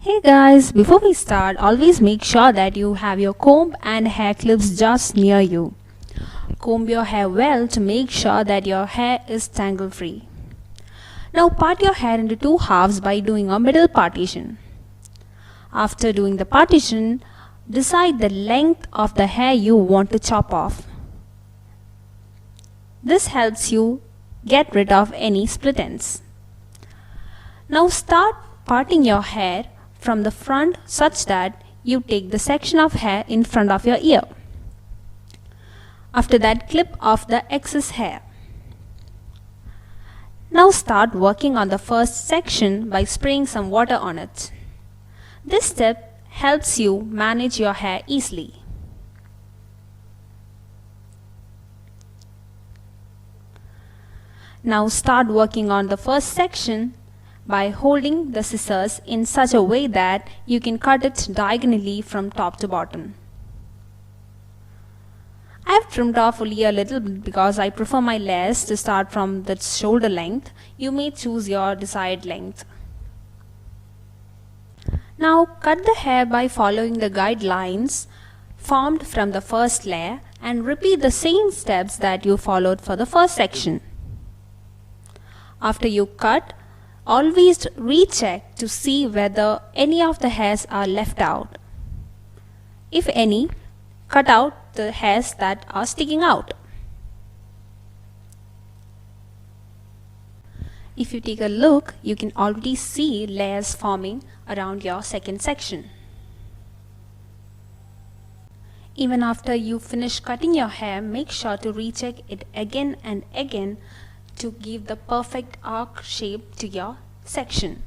Hey guys, before we start, always make sure that you have your comb and hair clips just near you. Comb your hair well to make sure that your hair is tangle free. Now part your hair into two halves by doing a middle partition. After doing the partition, decide the length of the hair you want to chop off. This helps you get rid of any split ends. Now start parting your hair from the front such that you take the section of hair in front of your ear. After that, clip off the excess hair. Now start working on the first section by spraying some water on it. This step helps you manage your hair easily. Now start working on the first section by holding the scissors in such a way that you can cut it diagonally from top to bottom. I have trimmed off only a little bit because I prefer my layers to start from the shoulder length. You may choose your desired length. Now cut the hair by following the guidelines formed from the first layer and repeat the same steps that you followed for the first section. After you cut, always recheck to see whether any of the hairs are left out. If any, cut out the hairs that are sticking out. If you take a look, you can already see layers forming around your second section. Even after you finish cutting your hair, make sure to recheck it again and again to give the perfect arc shape to your section.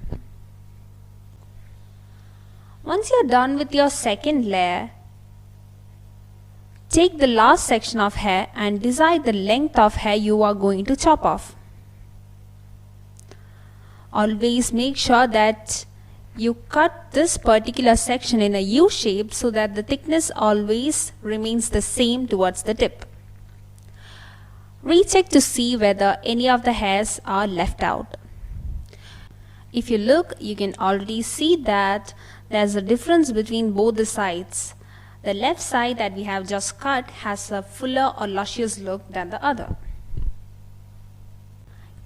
Once you're done with your second layer, take the last section of hair and decide the length of hair you are going to chop off. Always make sure that you cut this particular section in a U shape so that the thickness always remains the same towards the tip. Recheck to see whether any of the hairs are left out. If you look, you can already see that there's a difference between both the sides. The left side that we have just cut has a fuller or luscious look than the other.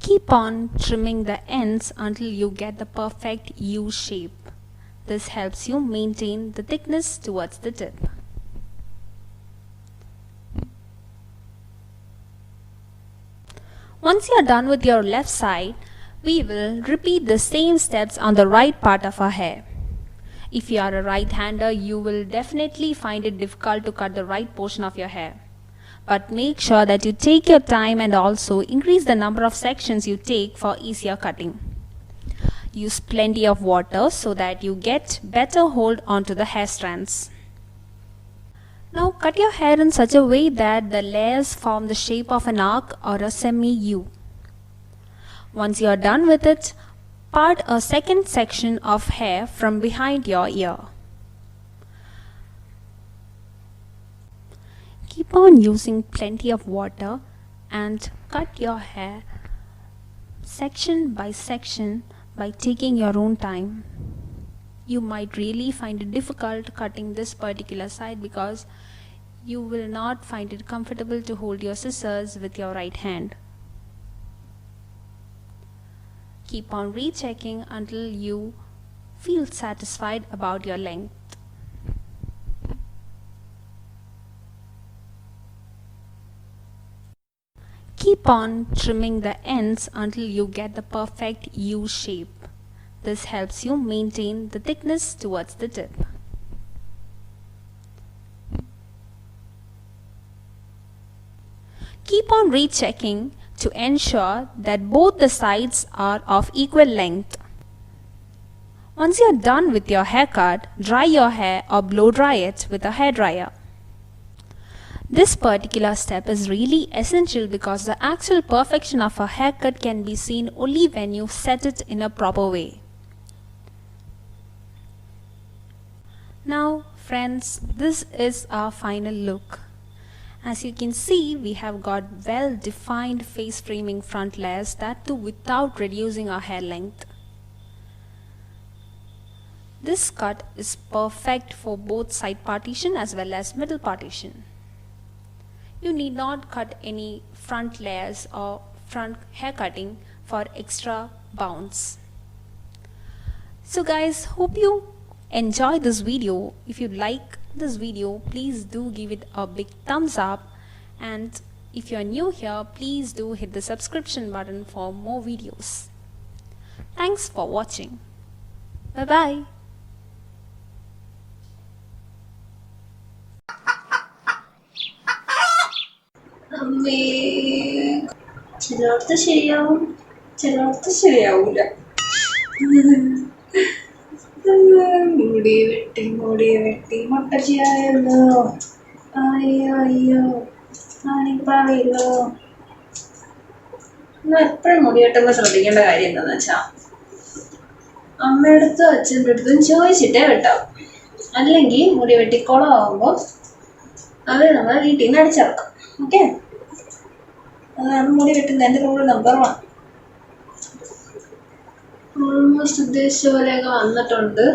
Keep on trimming the ends until you get the perfect U shape. This helps you maintain the thickness towards the tip. Once you are done with your left side, we will repeat the same steps on the right part of our hair. If you are a right-hander, you will definitely find it difficult to cut the right portion of your hair. But make sure that you take your time and also increase the number of sections you take for easier cutting. Use plenty of water so that you get better hold onto the hair strands. Now cut your hair in such a way that the layers form the shape of an arc or a semi-U. Once you are done with it, part a second section of hair from behind your ear. Keep on using plenty of water and cut your hair section by section by taking your own time. You might really find it difficult cutting this particular side because you will not find it comfortable to hold your scissors with your right hand. Keep on rechecking until you feel satisfied about your length. Keep on trimming the ends until you get the perfect U shape. This helps you maintain the thickness towards the tip. Keep on rechecking to ensure that both the sides are of equal length. Once you are done with your haircut, dry your hair or blow dry it with a hairdryer. This particular step is really essential because the actual perfection of a haircut can be seen only when you set it in a proper way. Now friends, this is our final look. As you can see, we have got well-defined face framing front layers, that too without reducing our hair length. This cut is perfect for both side partition as well as middle partition. You need not cut any front layers or front hair cutting for extra bounce. So guys, hope you enjoy this video. If you like this video, please do give it a big thumbs up, and if you are new here, please do hit the subscription button for more videos. Thanks for watching. Bye bye. അമ്മേ ചിലയിടത്ത് ശരിയാവും, ചിലയിടത്ത് ശരിയാവൂല. മുടി വെട്ടി മുട്ടച്ചിയായല്ലോ. അയ്യോ അയ്യോ ആണിപ്പാവല്ലോ. നമ്മൾ എപ്പോഴും മുടി വെട്ടുമ്പോൾ ശ്രദ്ധിക്കേണ്ട കാര്യം എന്താന്ന് വെച്ചാ, അമ്മയടുത്തും അച്ഛൻ്റെ അടുത്തും ചോദിച്ചിട്ടേ വെട്ടാം. അല്ലെങ്കിൽ മുടി വെട്ടിക്കോളമാകുമ്പോൾ അവർ നമ്മളെ വീട്ടിൽ നിന്ന് അടിച്ചിറക്കും. ഓക്കെ, അതാണ് മുടി വെട്ടുന്നതിൻ്റെ റൂൾ നമ്പർ 1. ഓൾമോസ്റ്റ് ഉദ്ദേശിച്ച പോലെയൊക്കെ വന്നിട്ടുണ്ട്.